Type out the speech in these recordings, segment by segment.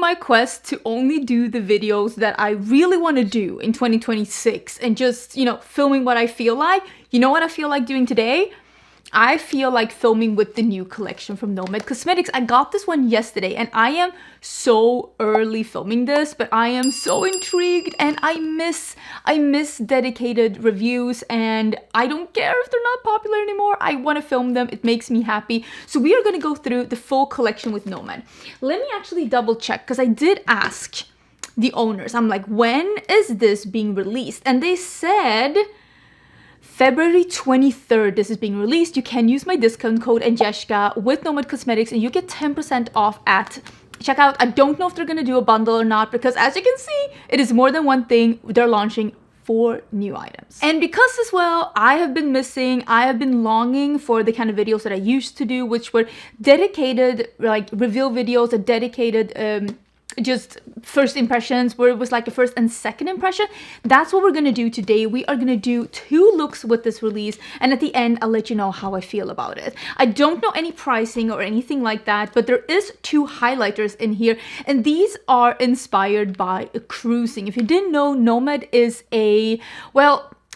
my quest to only do the videos that I really want to do in 2026 and just, filming what I feel like. You know what I feel like doing today? I feel like filming with the new collection from Nomad Cosmetics. I got this one yesterday and I am so early filming this, but I am so intrigued and I miss dedicated reviews, and I don't care if they're not popular anymore. I want to film them. It makes me happy. So we are going to go through the full collection with Nomad. Let me actually double check, because I did ask the owners. I'm like, when is this being released? And they said February 23rd, this is being released. You can use my discount code Angelica with Nomad Cosmetics and you get 10% off at checkout. I don't know if they're going to do a bundle or not, because as you can see, it is more than one thing. They're launching 4 new items. And because as well, I have been longing for the kind of videos that I used to do, which were dedicated, like reveal videos, a dedicated, just first impressions, where it was like a first and second impression. That's what we're gonna do today. We are gonna do 2 looks with this release, and at the end I'll let you know how I feel about it. I don't know any pricing or anything like that, but there is 2 highlighters in here, and these are inspired by cruising. If you didn't know, Nomad is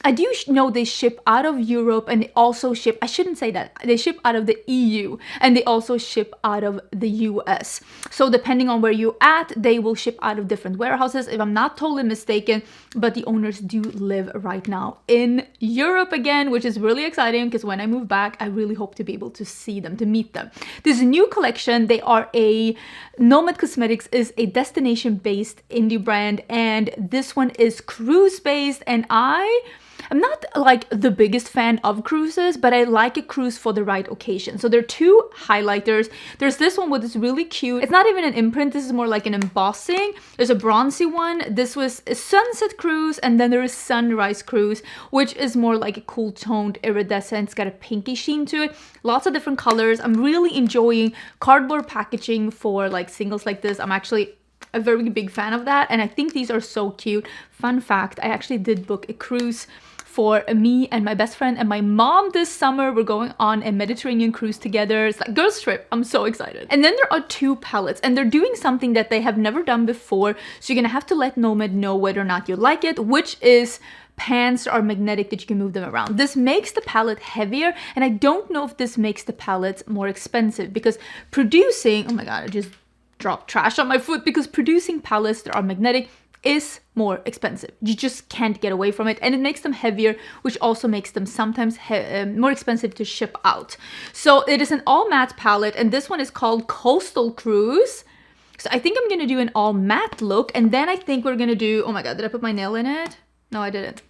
I do know they ship out of Europe, and they also ship, I shouldn't say that, they ship out of the EU, and they also ship out of the US. So depending on where you're at, they will ship out of different warehouses, if I'm not totally mistaken, but the owners do live right now in Europe again, which is really exciting, because when I move back, I really hope to be able to see them, to meet them. This is a new collection. Nomad Cosmetics is a destination-based indie brand, and this one is cruise-based, and I'm not like the biggest fan of cruises, but I like a cruise for the right occasion. So there are 2 highlighters. There's this one with this really cute, it's not even an imprint, this is more like an embossing. There's a bronzy one. This was a sunset cruise, and then there is sunrise cruise, which is more like a cool toned iridescent. It's got a pinky sheen to it. Lots of different colors. I'm really enjoying cardboard packaging for like singles like this. I'm actually a very big fan of that, and I think these are so cute. Fun fact, I actually did book a cruise for me and my best friend and my mom this summer. We're going on a Mediterranean cruise together. It's like girls trip. I'm so excited. And then there are 2 palettes, and they're doing something that they have never done before. So you're gonna have to let Nomad know whether or not you like it, which is pans are magnetic that you can move them around. This makes the palette heavier, and I don't know if this makes the palettes more expensive, because producing, oh my god, I just dropped trash on my foot, because producing palettes that are magnetic is more expensive. You just can't get away from it, and it makes them heavier, which also makes them sometimes more expensive to ship out. So it is an all matte palette, and this one is called Coastal Cruise. So I think I'm gonna do an all matte look, and then I think we're gonna do, oh my god, did I put my nail in it? No, I didn't.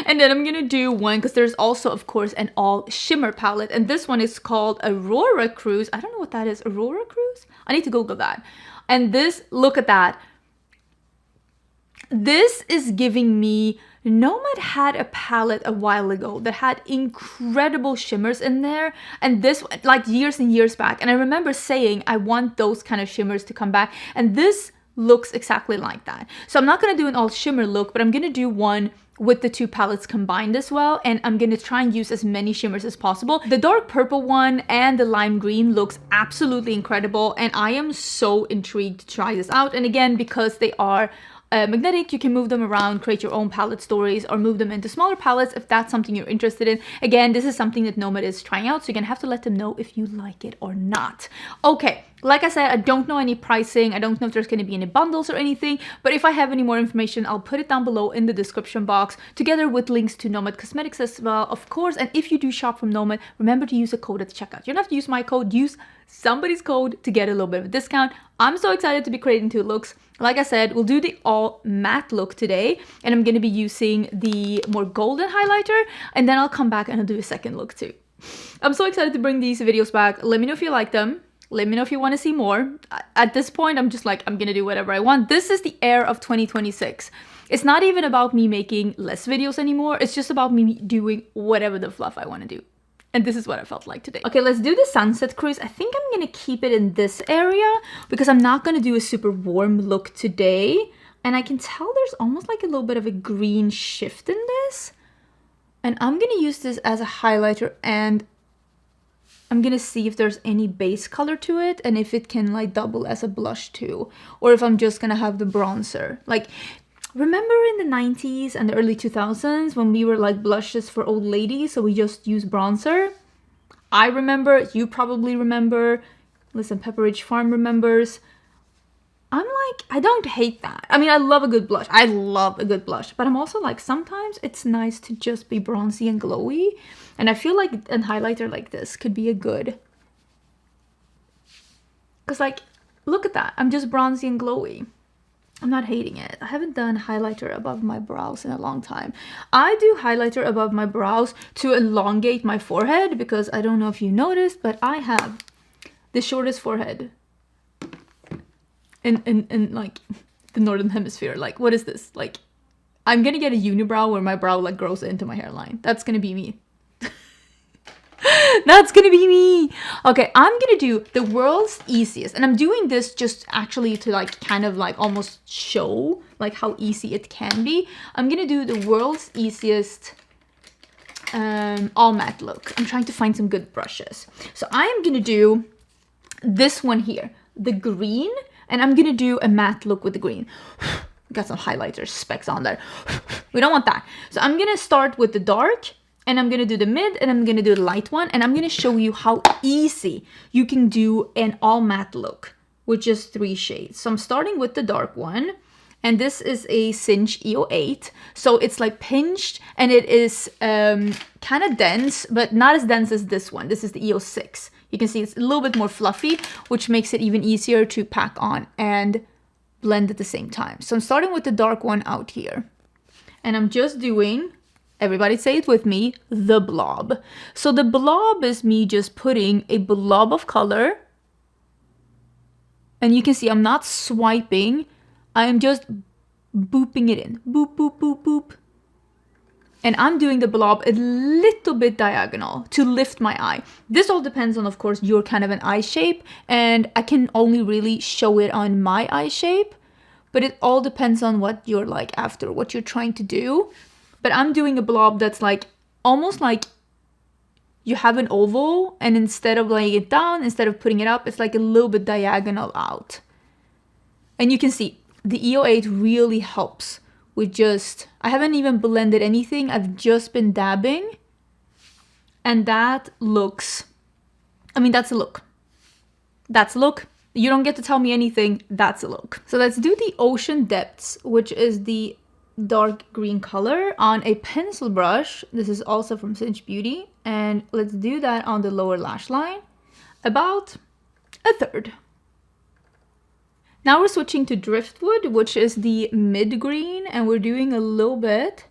And then I'm gonna do one, because there's also, of course, an all shimmer palette, and this one is called Aurora Cruise. I don't know what that is. Aurora Cruise? I need to Google that. And this, look at that. This is giving me, Nomad had a palette a while ago that had incredible shimmers in there, and this, like years and years back, and I remember saying I want those kind of shimmers to come back, and this looks exactly like that. So I'm not going to do an all shimmer look, but I'm going to do one with the 2 palettes combined as well, and I'm going to try and use as many shimmers as possible. The dark purple one and the lime green looks absolutely incredible, and I am so intrigued to try this out. And again, because they are magnetic, you can move them around, create your own palette stories, or move them into smaller palettes if that's something you're interested in. Again, this is something that Nomad is trying out, so you're gonna have to let them know if you like it or not. Okay, like I said, I don't know any pricing. I don't know if there's going to be any bundles or anything, but if I have any more information, I'll put it down below in the description box, together with links to Nomad Cosmetics as well, of course. And if you do shop from Nomad, remember to use a code at the checkout. You don't have to use my code, use somebody's code to get a little bit of a discount. I'm so excited to be creating 2 looks. Like I said, we'll do the all matte look today, and I'm going to be using the more golden highlighter, and then I'll come back and I'll do a second look too. I'm so excited to bring these videos back. Let me know if you like them. Let me know if you want to see more. At this point, I'm just like, I'm gonna do whatever I want. This is the air of 2026. It's not even about me making less videos anymore. It's just about me doing whatever the fluff I want to do. And this is what I felt like today. Okay, let's do the sunset cruise. I think I'm gonna keep it in this area because I'm not gonna do a super warm look today. And I can tell there's almost like a little bit of a green shift in this. And I'm gonna use this as a highlighter and I'm gonna see if there's any base color to it and if it can like double as a blush too, or if I'm just gonna have the bronzer. Like, remember in the 90s and the early 2000s when we were like blushes for old ladies, so we just use bronzer? I remember, you probably remember, listen, Pepperidge Farm remembers. I'm like, I don't hate that. I mean, I love a good blush. I love a good blush. But I'm also like, sometimes it's nice to just be bronzy and glowy. And I feel like a highlighter like this could be a good... Because like, look at that. I'm just bronzy and glowy. I'm not hating it. I haven't done highlighter above my brows in a long time. I do highlighter above my brows to elongate my forehead because I don't know if you noticed, but I have the shortest forehead in like the northern hemisphere. Like, what is this? Like, I'm gonna get a unibrow where my brow like grows into my hairline. That's gonna be me. That's gonna be me. Okay, I'm gonna do the world's easiest, and I'm doing this just actually to like kind of like almost show like how easy it can be. I'm gonna do the world's easiest all matte look. I'm trying to find some good brushes. So I am gonna do this one here, the green, and I'm gonna do a matte look with the green. Got some highlighter specks on there. We don't want that. So I'm gonna start with the dark, and I'm gonna do the mid, and I'm gonna do the light one, and I'm gonna show you how easy you can do an all matte look with just 3 shades. So I'm starting with the dark one, and this is a Cinch EO8. So it's like pinched, and it is kind of dense, but not as dense as this one. This is the EO6. You can see it's a little bit more fluffy, which makes it even easier to pack on and blend at the same time. So I'm starting with the dark one out here, and I'm just doing, everybody say it with me, the blob. So the blob is me just putting a blob of color, and you can see I'm not swiping, I am just booping it in. Boop, boop, boop, boop. And I'm doing the blob a little bit diagonal to lift my eye. This all depends on, of course, your kind of an eye shape, and I can only really show it on my eye shape, but it all depends on what you're like after, what you're trying to do. But I'm doing a blob that's like, almost like you have an oval, and instead of laying it down, instead of putting it up, it's like a little bit diagonal out. And you can see the EO8 really helps with just, I haven't even blended anything, I've just been dabbing, and that looks, I mean, that's a look. That's a look. You don't get to tell me anything, that's a look. So let's do the Ocean Depths, which is the dark green color, on a pencil brush. This is also from Cinch Beauty, and let's do that on the lower lash line, about a third. Now we're switching to Driftwood, which is the mid green, and we're doing a little bit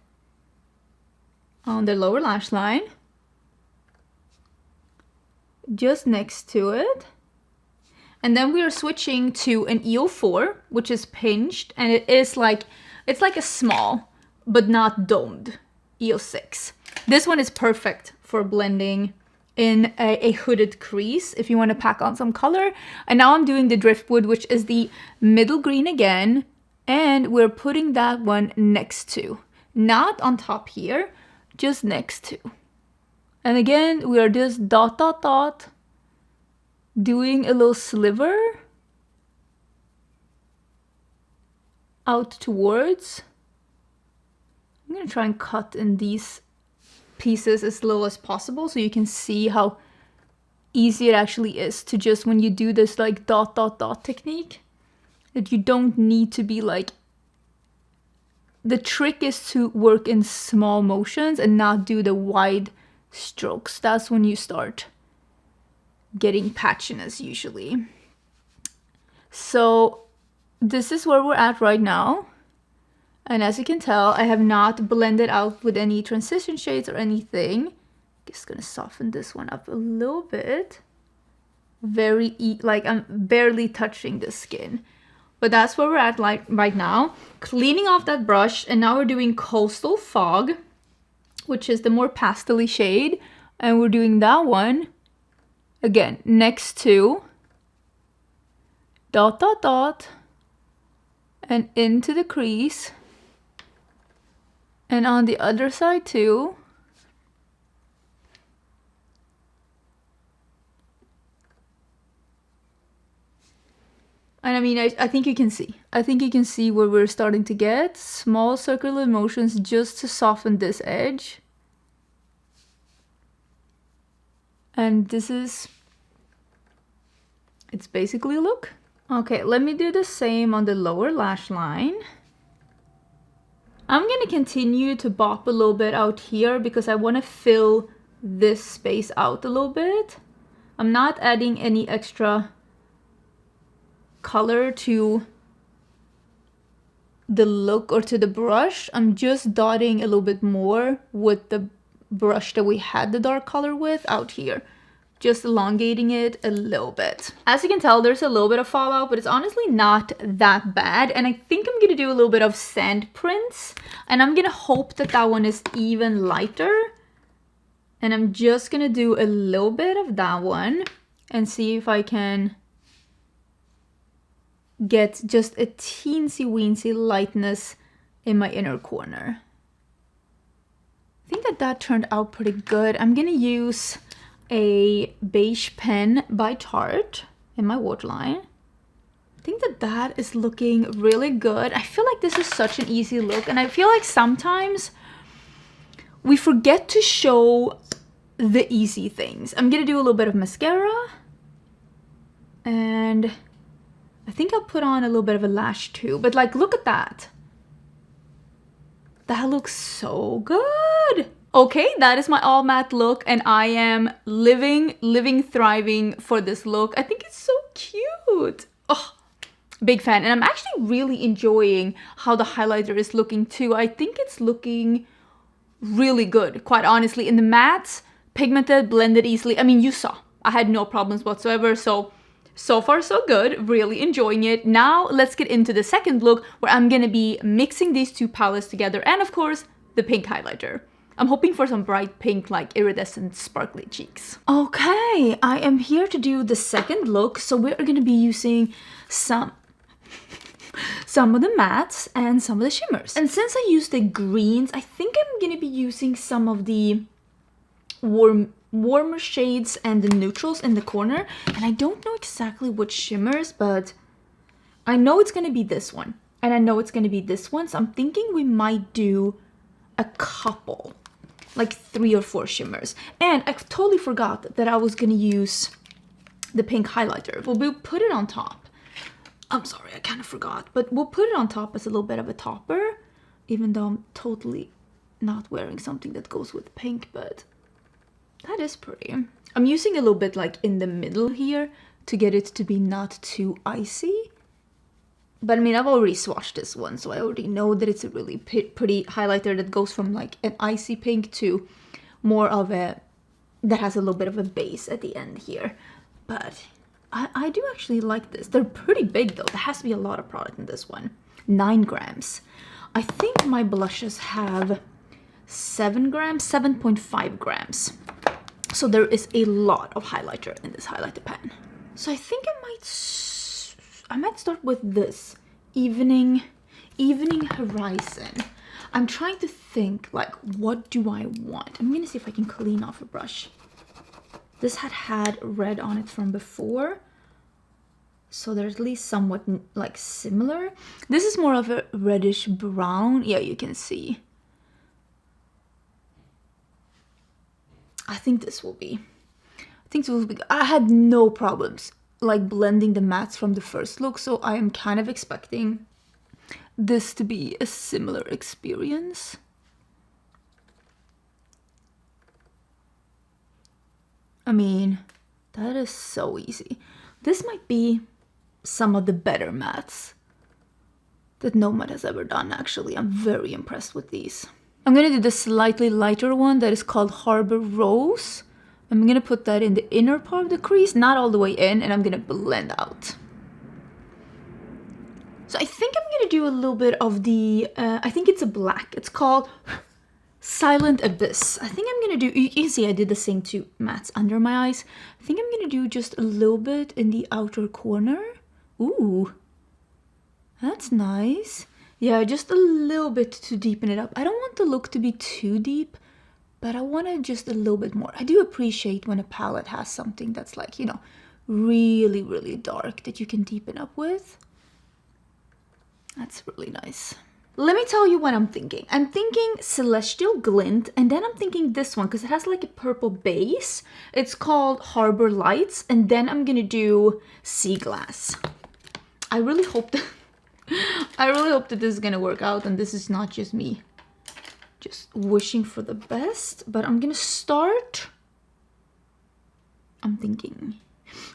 on the lower lash line, just next to it. And then we are switching to an EO4, which is pinched, and it is like, it's like a small, but not domed EO6. This one is perfect for blending in a hooded crease if you want to pack on some color. And now I'm doing the Driftwood, which is the middle green again, and we're putting that one next to, not on top here, just next to. And again, we are just dot, dot, dot, doing a little sliver out towards. I'm gonna try and cut in these pieces as low as possible so you can see how easy it actually is to just, when you do this like dot, dot, dot technique, that you don't need to be like, the trick is to work in small motions and not do the wide strokes. That's when you start getting patchiness usually. So this is where we're at right now. And as you can tell, I have not blended out with any transition shades or anything. Just gonna soften this one up a little bit. Like I'm barely touching the skin. But that's where we're at like right now. Cleaning off that brush, and now we're doing Coastal Fog, which is the more pastel-y shade. And we're doing that one, again, next to dot, dot, dot, and into the crease. And on the other side too. And I mean, I think you can see. I think you can see where we're starting to get small circular motions just to soften this edge. And this is, it's basically a look. Okay, let me do the same on the lower lash line. I'm gonna continue to bop a little bit out here because I wanna fill this space out a little bit. I'm not adding any extra color to the look or to the brush. I'm just dotting a little bit more with the brush that we had the dark color with out here. Just elongating it a little bit. As you can tell, there's a little bit of fallout, but it's honestly not that bad. And I think I'm gonna do a little bit of sand prints, and I'm gonna hope that that one is even lighter. And I'm just gonna do a little bit of that one and see if I can get just a teensy weensy lightness in my inner corner. I think that turned out pretty good. I'm gonna use a beige pen by Tarte in my waterline. I think that is looking really good. I feel like this is such an easy look, and I feel like sometimes we forget to show the easy things. I'm gonna do a little bit of mascara, and I think I'll put on a little bit of a lash too, but like, look at that. That looks so good. Okay, that is my all matte look, and I am living, thriving for this look. I think it's so cute. Oh, big fan. And I'm actually really enjoying how the highlighter is looking too. I think it's looking really good, quite honestly. In the mattes, pigmented, blended easily. I mean, you saw, I had no problems whatsoever. So far so good, really enjoying it. Now let's get into the second look, where I'm gonna be mixing these two palettes together, and of course, the pink highlighter. I'm hoping for some bright pink, like iridescent, sparkly cheeks. Okay, I am here to do the second look. So we're gonna be using some of the mattes and some of the shimmers. And since I used the greens, I think I'm gonna be using some of the warmer shades and the neutrals in the corner. And I don't know exactly which shimmers, but I know it's gonna be this one. And I know it's gonna be this one. So I'm thinking we might do a couple, like 3 or 4 shimmers. And I totally forgot that I was gonna use the pink highlighter. We'll put it on top. I'm sorry, I kind of forgot, but we'll put it on top as a little bit of a topper, even though I'm totally not wearing something that goes with pink, but that is pretty. I'm using a little bit like in the middle here to get it to be not too icy. But I mean, I've already swatched this one, so I already know that it's a really pretty highlighter that goes from like an icy pink to more of a, that has a little bit of a base at the end here. But I do actually like this. They're pretty big though. There has to be a lot of product in this one. 9 grams. I think my blushes have 7 grams, 7.5 grams. So there is a lot of highlighter in this highlighter pen. So I think I might start with this evening horizon. I'm trying to think, like, what do I want? I'm gonna see if I can clean off a brush. This had red on it from before, so they're at least somewhat like similar. This is more of a reddish brown. Yeah, you can see. I think this will be good. I had no problems like blending the mattes from the first look, so I am kind of expecting this to be a similar experience. I mean, that is so easy. This might be some of the better mattes that Nomad has ever done, actually. I'm very impressed with these. I'm gonna do the slightly lighter one that is called Harbor Rose. I'm gonna put that in the inner part of the crease, not all the way in, and I'm gonna blend out. So I think I'm gonna do a little bit of the, I think it's a black. It's called Silent Abyss. I think I'm gonna do, you can see I did the same two mattes under my eyes. I think I'm gonna do just a little bit in the outer corner. Ooh, that's nice. Yeah, just a little bit to deepen it up. I don't want the look to be too deep, but I want it just a little bit more. I do appreciate when a palette has something that's like, you know, really, really dark that you can deepen up with. That's really nice. Let me tell you what I'm thinking. I'm thinking Celestial Glint, and then I'm thinking this one because it has like a purple base. It's called Harbor Lights, and then I'm gonna do Sea Glass. I really hope that this is gonna work out, and this is not just me just wishing for the best. But I'm gonna start.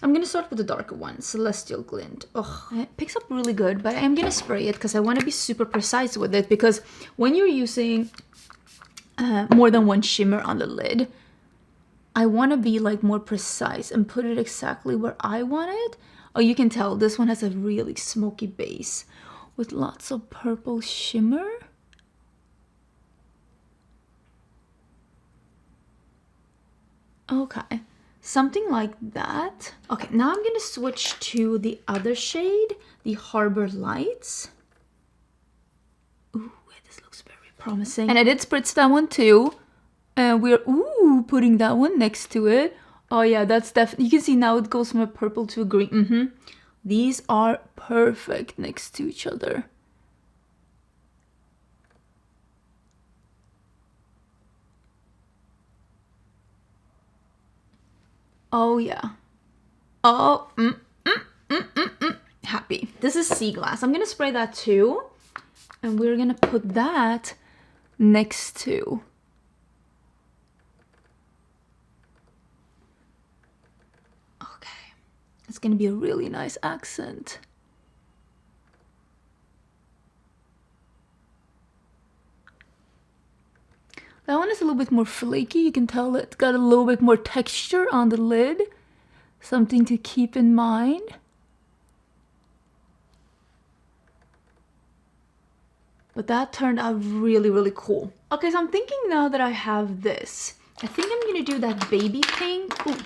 I'm gonna start with the darker one, Celestial Glint. Oh, it picks up really good, but I am gonna spray it because I want to be super precise with it, because when you're using more than one shimmer on the lid, I want to be like more precise and put it exactly where I want it. Oh, you can tell this one has a really smoky base with lots of purple shimmer. Okay. Something like that. Okay, now I'm gonna switch to the other shade, the Harbor Lights. Ooh, this looks very promising. And I did spritz that one too. And we're, putting that one next to it. Oh yeah, that's definitely, you can see now it goes from a purple to a green. These are perfect next to each other. Oh yeah. Oh, happy. This is Sea Glass. I'm gonna spray that too, and we're gonna put that next to. Okay, it's gonna be a really nice accent. That one is a little bit more flaky. You can tell it's got a little bit more texture on the lid. Something to keep in mind. But that turned out really, really cool. Okay, so I'm thinking now that I have this, I think I'm gonna do that baby pink. Ooh,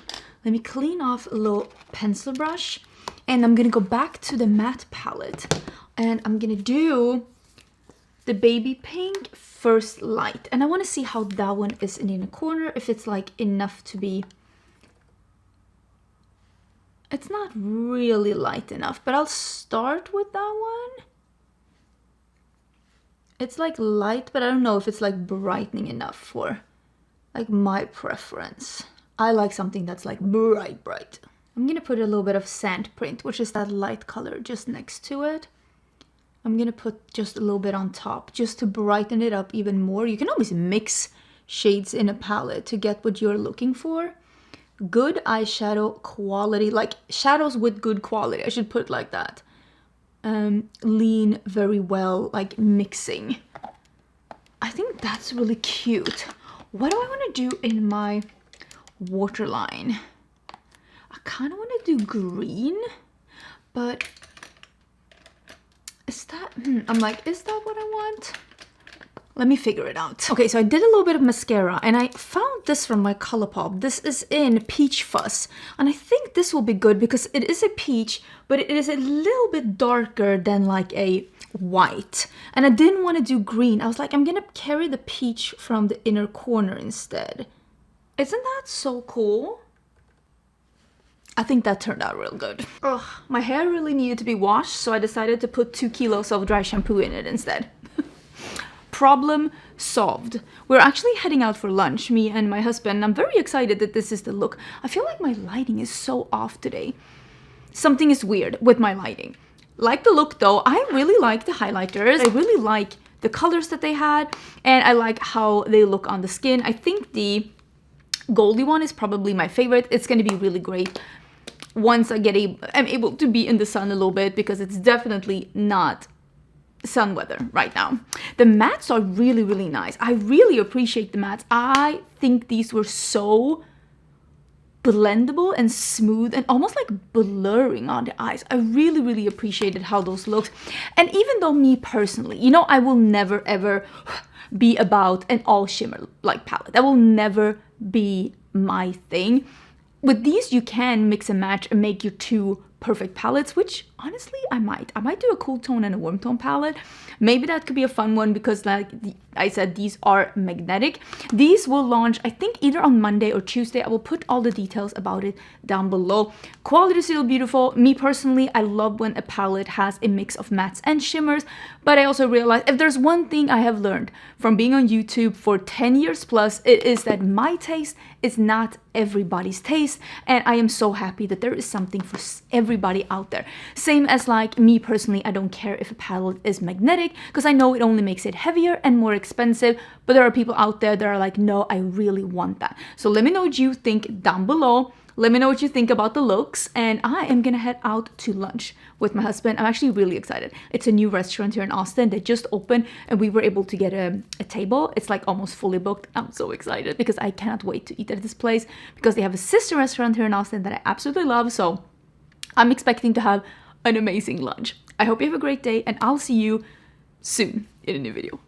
let me clean off a little pencil brush. And I'm gonna go back to the matte palette. And I'm gonna do the baby pink First Light, and I want to see how that one is in the corner, if it's like enough to be. It's not really light enough, but I'll start with that one. It's like light, but I don't know if it's like brightening enough for like my preference. I like something that's like bright. I'm gonna put a little bit of sand print, which is that light color, just next to it. I'm gonna put just a little bit on top just to brighten it up even more. You can always mix shades in a palette to get what you're looking for. Good eyeshadow quality, like shadows with good quality, I should put it like that. Lean very well, like mixing. I think that's really cute. What do I want to do in my waterline? I kind of want to do green, but is that, I'm like, is that what I want? Let me figure it out. Okay, so I did a little bit of mascara and I found this from my ColourPop. This is in Peach Fuzz. And I think this will be good because it is a peach, but it is a little bit darker than like a white. And I didn't want to do green. I was like, I'm gonna carry the peach from the inner corner instead. Isn't that so cool? I think that turned out real good. Ugh, my hair really needed to be washed, so I decided to put 2 kilos of dry shampoo in it instead. Problem solved. We're actually heading out for lunch, me and my husband. I'm very excited that this is the look. I feel like my lighting is so off today. Something is weird with my lighting. Like the look though, I really like the highlighters. I really like the colors that they had, and I like how they look on the skin. I think the Goldie one is probably my favorite. It's going to be really great once I'm able to be in the sun a little bit, because it's definitely not sun weather right now. The mattes are really, really nice. I really appreciate the mattes. I think these were so blendable and smooth and almost like blurring on the eyes. I really, really appreciated how those looked. And even though me personally, you know, I will never ever be about an all shimmer like palette. That will never be my thing. With these, you can mix and match and make your 2 perfect palettes, which honestly, I might do a cool tone and a warm tone palette. Maybe that could be a fun one because like I said, these are magnetic. These will launch, I think, either on Monday or Tuesday. I will put all the details about it down below. Quality is still beautiful. Me personally, I love when a palette has a mix of mattes and shimmers, but I also realize if there's one thing I have learned from being on YouTube for 10 years plus, it is that my taste is not everybody's taste, and I am so happy that there is something for everybody out there. Same as like me personally, I don't care if a palette is magnetic because I know it only makes it heavier and more expensive, but there are people out there that are like, no, I really want that. So let me know what you think down below. Let me know what you think about the looks, and I am gonna head out to lunch with my husband. I'm actually really excited. It's a new restaurant here in Austin that just opened, and we were able to get a table. It's like almost fully booked. I'm so excited because I cannot wait to eat at this place because they have a sister restaurant here in Austin that I absolutely love. So I'm expecting to have an amazing lunch. I hope you have a great day, and I'll see you soon in a new video.